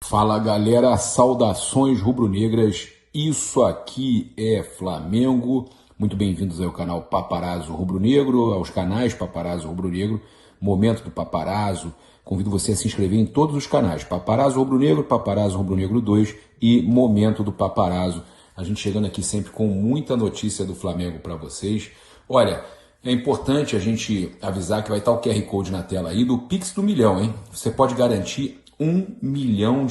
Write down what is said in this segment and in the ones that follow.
Fala galera, saudações rubro-negras, isso aqui é Flamengo, muito bem-vindos ao canal Paparazzo Rubro-Negro, aos canais Paparazzo Rubro-Negro, Momento do Paparazzo, convido você a se inscrever em todos os canais, Paparazzo Rubro-Negro, Paparazzo Rubro-Negro 2 e Momento do Paparazzo, a gente chegando aqui sempre com muita notícia do Flamengo para vocês. Olha, é importante a gente avisar que vai estar o QR Code na tela aí do Pix do Milhão, hein? Você pode garantir R$1 milhão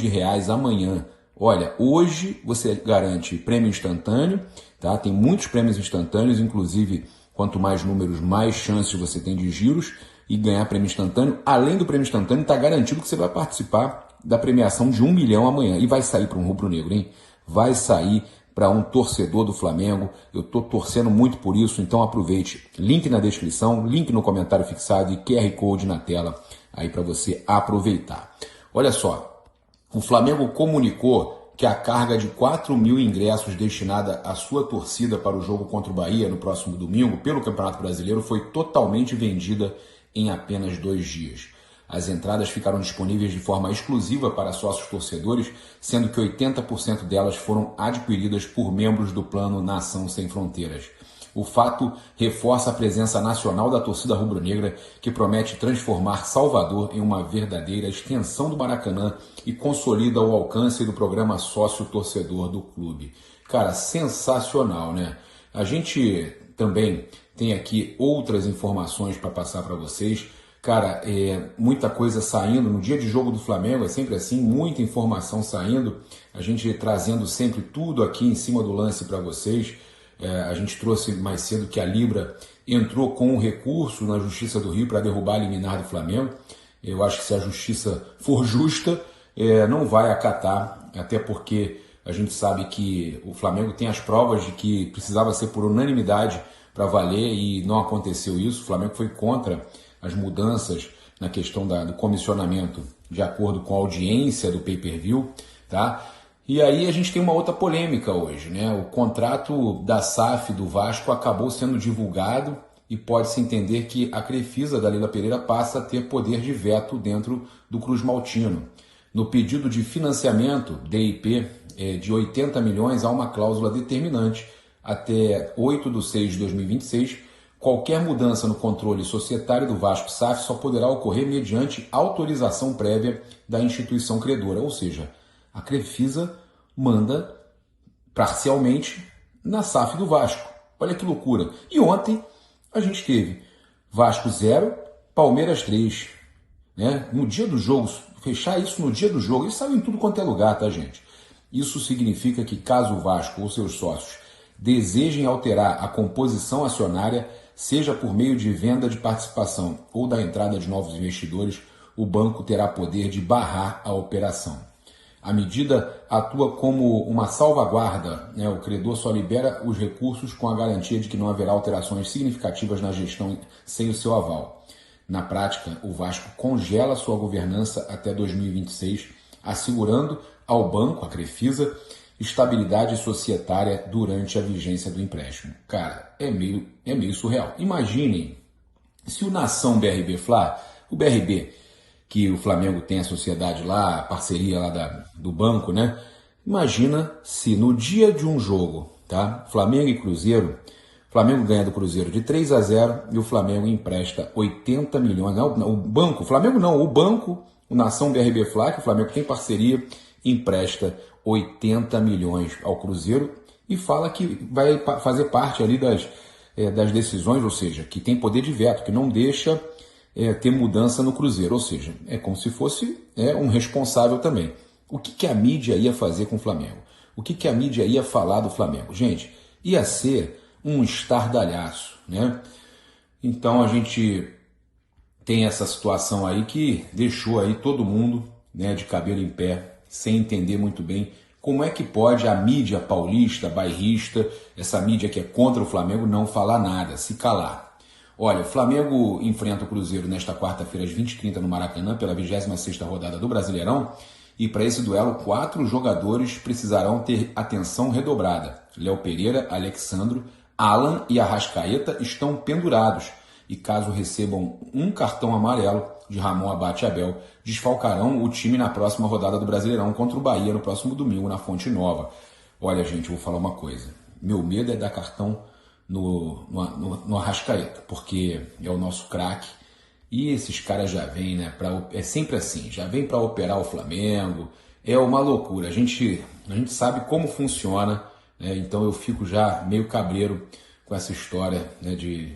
amanhã. Olha, hoje você garante prêmio instantâneo, tá? Tem muitos prêmios instantâneos, inclusive quanto mais números, mais chances você tem de giros e ganhar prêmio instantâneo. Além do prêmio instantâneo, está garantido que você vai participar da premiação de R$1 milhão amanhã. E vai sair para um rubro-negro, hein? Vai sair para um torcedor do Flamengo. Eu estou torcendo muito por isso, então aproveite. Link na descrição, link no comentário fixado e QR Code na tela aí para você aproveitar. Olha só, o Flamengo comunicou que a carga de 4.000 ingressos destinada à sua torcida para o jogo contra o Bahia no próximo domingo pelo Campeonato Brasileiro foi totalmente vendida em apenas 2 dias. As entradas ficaram disponíveis de forma exclusiva para sócios torcedores, sendo que 80% delas foram adquiridas por membros do plano Nação Sem Fronteiras. O fato reforça a presença nacional da torcida rubro-negra, que promete transformar Salvador em uma verdadeira extensão do Maracanã e consolida o alcance do programa sócio-torcedor do clube. Cara, sensacional, né? A gente também tem aqui outras informações para passar para vocês. Cara, muita coisa saindo no dia de jogo do Flamengo, é sempre assim, muita informação saindo, a gente trazendo sempre tudo aqui em cima do lance para vocês. A gente trouxe mais cedo que a Libra entrou com um recurso na Justiça do Rio para derrubar a liminar do Flamengo. Eu acho que se a Justiça for justa, não vai acatar, até porque a gente sabe que o Flamengo tem as provas de que precisava ser por unanimidade para valer e não aconteceu isso. O Flamengo foi contra as mudanças na questão do comissionamento de acordo com a audiência do pay-per-view, tá? E aí a gente tem uma outra polêmica hoje, né? O contrato da SAF do Vasco acabou sendo divulgado e pode-se entender que a Crefisa da Leila Pereira passa a ter poder de veto dentro do Cruz Maltino. No pedido de financiamento, DIP, de 80 milhões, há uma cláusula determinante. Até 8/6/2026, qualquer mudança no controle societário do Vasco SAF só poderá ocorrer mediante autorização prévia da instituição credora, ou seja, a Crefisa manda parcialmente na SAF do Vasco. Olha que loucura. E ontem a gente teve Vasco 0, Palmeiras 3. Né? No dia do jogo, fechar isso no dia do jogo, isso saiu em tudo quanto é lugar, tá, gente? Isso significa que caso o Vasco ou seus sócios desejem alterar a composição acionária, seja por meio de venda de participação ou da entrada de novos investidores, o banco terá poder de barrar a operação. A medida atua como uma salvaguarda, né? O credor só libera os recursos com a garantia de que não haverá alterações significativas na gestão sem o seu aval. Na prática, o Vasco congela sua governança até 2026, assegurando ao banco, a Crefisa, estabilidade societária durante a vigência do empréstimo. Cara, é meio surreal. Imaginem se o Nação BRB-Fla, o BRB, que o Flamengo tem a sociedade lá, a parceria lá do banco, né? Imagina se no dia de um jogo, tá? Flamengo e Cruzeiro, Flamengo ganha do Cruzeiro de 3-0 e o Flamengo empresta 80 milhões. Não, o banco, o Flamengo não, o banco, o Nação BRB-Fla, que o Flamengo tem parceria, empresta 80 milhões ao Cruzeiro e fala que vai fazer parte ali das decisões, ou seja, que tem poder de veto, que não deixa ter mudança no Cruzeiro, ou seja, é como se fosse um responsável também. O que a mídia ia fazer com o Flamengo? O que a mídia ia falar do Flamengo? Gente, ia ser um estardalhaço, né? Então a gente tem essa situação aí que deixou aí todo mundo, né, de cabelo em pé, sem entender muito bem como é que pode a mídia paulista, bairrista, essa mídia que é contra o Flamengo, não falar nada, se calar. Olha, o Flamengo enfrenta o Cruzeiro nesta quarta-feira às 20h30 no Maracanã pela 26ª rodada do Brasileirão e para esse duelo 4 jogadores precisarão ter atenção redobrada. Léo Pereira, Alexandro, Alan e Arrascaeta estão pendurados e caso recebam um cartão amarelo de Ramon Abate Abel desfalcarão o time na próxima rodada do Brasileirão contra o Bahia no próximo domingo na Fonte Nova. Olha, gente, eu vou falar uma coisa. Meu medo é dar cartão no Arrascaeta, porque é o nosso craque. E esses caras já vêm, né? É sempre assim, já vem para operar o Flamengo. É uma loucura. A gente sabe como funciona, né? Então eu fico já meio cabreiro com essa história, né, de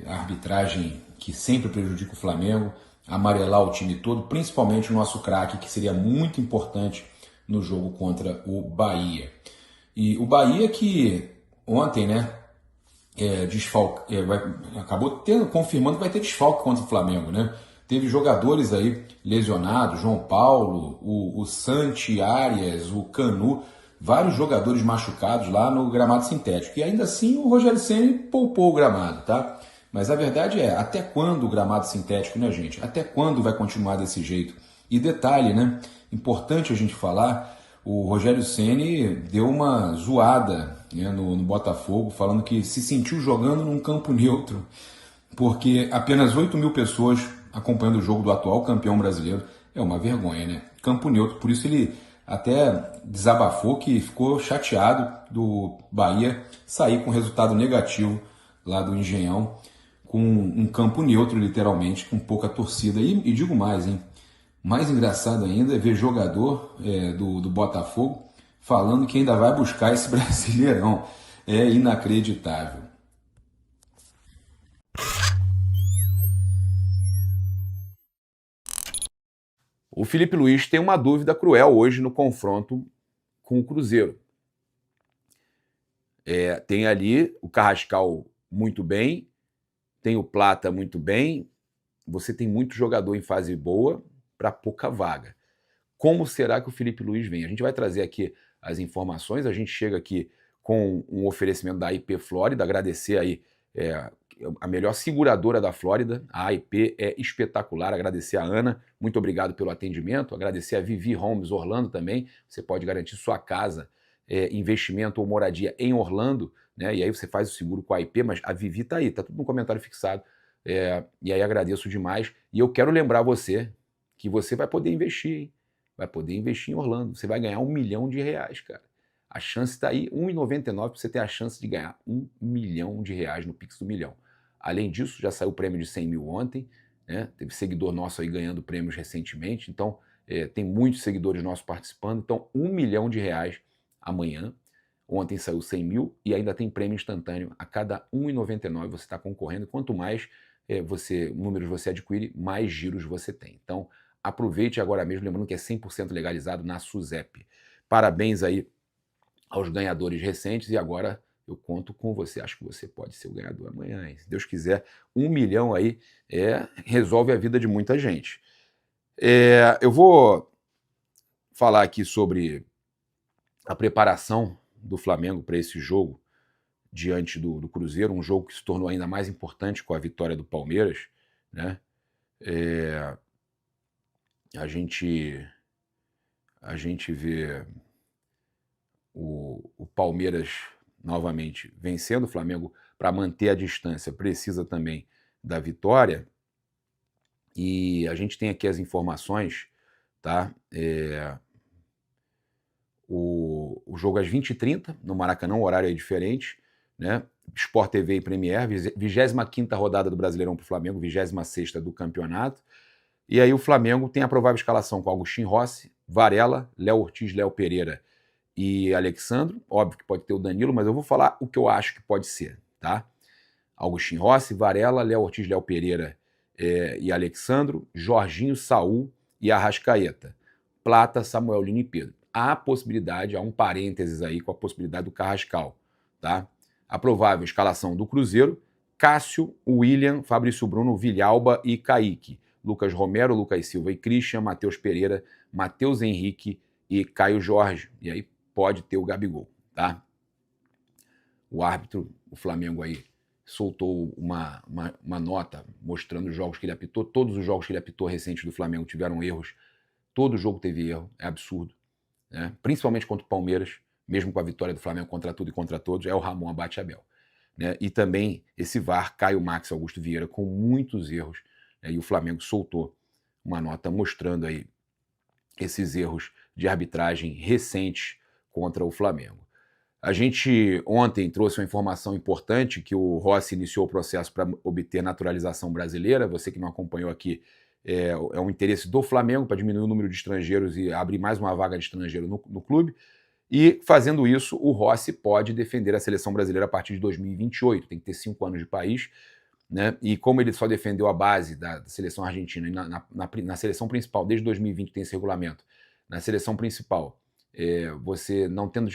arbitragem que sempre prejudica o Flamengo, amarelar o time todo, principalmente o nosso craque, que seria muito importante no jogo contra o Bahia. E o Bahia que ontem, né, acabou confirmando que vai ter desfalque contra o Flamengo, né? Teve jogadores aí lesionados, João Paulo, o Santi Arias, o Canu, vários jogadores machucados lá no gramado sintético. E ainda assim o Rogério Ceni poupou o gramado, tá? Mas a verdade é, até quando o gramado sintético, né, gente? Até quando vai continuar desse jeito? E detalhe, né? Importante a gente falar, o Rogério Ceni deu uma zoada, né, no Botafogo, falando que se sentiu jogando num campo neutro, porque apenas 8.000 pessoas acompanhando o jogo do atual campeão brasileiro. É uma vergonha, né? Campo neutro, por isso ele até desabafou que ficou chateado do Bahia sair com resultado negativo lá do Engenhão, com um campo neutro, literalmente, com pouca torcida. E digo mais, hein? Mais engraçado ainda é ver jogador do Botafogo falando que ainda vai buscar esse Brasileirão. É inacreditável. O Felipe Luiz tem uma dúvida cruel hoje no confronto com o Cruzeiro. Tem ali o Carrascal muito bem, tem o Plata muito bem, você tem muito jogador em fase boa para pouca vaga. Como será que o Felipe Luiz vem? A gente vai trazer aqui as informações, a gente chega aqui com um oferecimento da AIP Flórida, agradecer aí a melhor seguradora da Flórida, a AIP é espetacular, agradecer a Ana, muito obrigado pelo atendimento, agradecer a Vivi Homes Orlando também, você pode garantir sua casa, investimento ou moradia em Orlando, né? E aí você faz o seguro com a AIP, mas a Vivi tá aí, tá tudo no comentário fixado, e aí agradeço demais, e eu quero lembrar você que você vai poder investir, hein? Vai poder investir em Orlando, você vai ganhar R$1 milhão, cara. A chance está aí, R$1,99 para você ter a chance de ganhar R$1 milhão no Pix do Milhão. Além disso, já saiu o prêmio de 100 mil ontem, né? Teve seguidor nosso aí ganhando prêmios recentemente, então tem muitos seguidores nossos participando, então R$1 milhão amanhã. Ontem saiu 100 mil e ainda tem prêmio instantâneo. A cada R$1,99 você está concorrendo, quanto mais números você adquire, mais giros você tem. Então, aproveite agora mesmo, lembrando que é 100% legalizado na SUSEP. Parabéns aí aos ganhadores recentes e agora eu conto com você. Acho que você pode ser o ganhador amanhã, hein? Se Deus quiser, R$1 milhão aí resolve a vida de muita gente. Eu vou falar aqui sobre a preparação do Flamengo para esse jogo diante do Cruzeiro, um jogo que se tornou ainda mais importante com a vitória do Palmeiras, né? A gente vê o Palmeiras novamente vencendo, o Flamengo, para manter a distância, precisa também da vitória. E a gente tem aqui as informações, tá? O jogo às 20h30, no Maracanã, o horário é diferente, né? Sport TV e Premier, 25ª rodada do Brasileirão para o Flamengo, 26ª do campeonato. E aí o Flamengo tem a provável escalação com Agustin Rossi, Varela, Léo Ortiz, Léo Pereira e Alexandro. Óbvio que pode ter o Danilo, mas eu vou falar o que eu acho que pode ser, tá? Agustin Rossi, Varela, Léo Ortiz, Léo Pereira e Alexandro, Jorginho, Saul e Arrascaeta. Plata, Samuel Lino e Pedro. Há possibilidade, há um parênteses aí com a possibilidade do Carrascal, tá? A provável escalação do Cruzeiro, Cássio, William, Fabrício Bruno, Vilhalba e Kaique. Lucas Romero, Lucas Silva e Christian, Matheus Pereira, Matheus Henrique e Caio Jorge. E aí pode ter o Gabigol, tá? O árbitro, o Flamengo aí, soltou uma nota mostrando os jogos que ele apitou. Todos os jogos que ele apitou recentes do Flamengo tiveram erros. Todo jogo teve erro, é absurdo, né? Principalmente contra o Palmeiras, mesmo com a vitória do Flamengo contra tudo e contra todos, é o Ramon Abate Abel, né? E também esse VAR, Caio Max Augusto Vieira, com muitos erros, E o Flamengo soltou uma nota mostrando aí esses erros de arbitragem recentes contra o Flamengo. A gente ontem trouxe uma informação importante que o Rossi iniciou o processo para obter naturalização brasileira. Você que não acompanhou aqui, é um interesse do Flamengo para diminuir o número de estrangeiros e abrir mais uma vaga de estrangeiro no clube. E fazendo isso, o Rossi pode defender a seleção brasileira a partir de 2028. Tem que ter 5 anos de país, né? E como ele só defendeu a base da seleção argentina e na seleção principal, desde 2020 tem esse regulamento, na seleção principal, você não tendo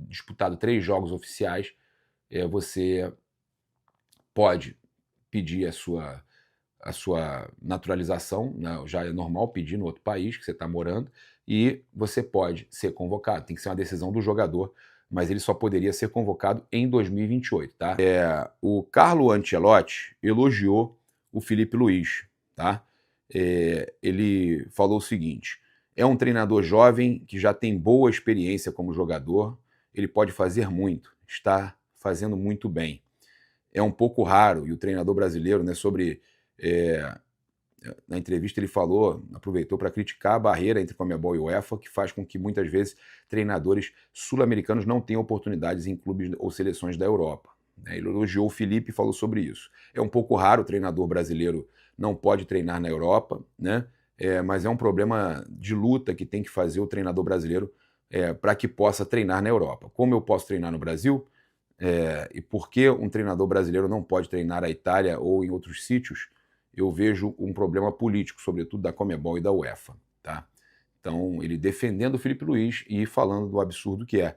disputado 3 jogos oficiais, você pode pedir a sua naturalização, né? Já é normal pedir no outro país que você está morando, e você pode ser convocado. Tem que ser uma decisão do jogador, mas ele só poderia ser convocado em 2028, tá? O Carlo Ancelotti elogiou o Filipe Luís, tá? Ele falou o seguinte: é um treinador jovem que já tem boa experiência como jogador, ele pode fazer muito, está fazendo muito bem. É um pouco raro, e o treinador brasileiro, né, na entrevista ele falou, aproveitou para criticar a barreira entre Conmebol e UEFA, que faz com que muitas vezes treinadores sul-americanos não tenham oportunidades em clubes ou seleções da Europa. Ele elogiou o Felipe e falou sobre isso. É um pouco raro o treinador brasileiro não pode treinar na Europa, né? Mas é um problema de luta que tem que fazer o treinador brasileiro para que possa treinar na Europa. Como eu posso treinar no Brasil? E por que um treinador brasileiro não pode treinar na Itália ou em outros sítios? Eu vejo um problema político, sobretudo da Conmebol e da UEFA, tá? Então, ele defendendo o Filipe Luís e falando do absurdo que é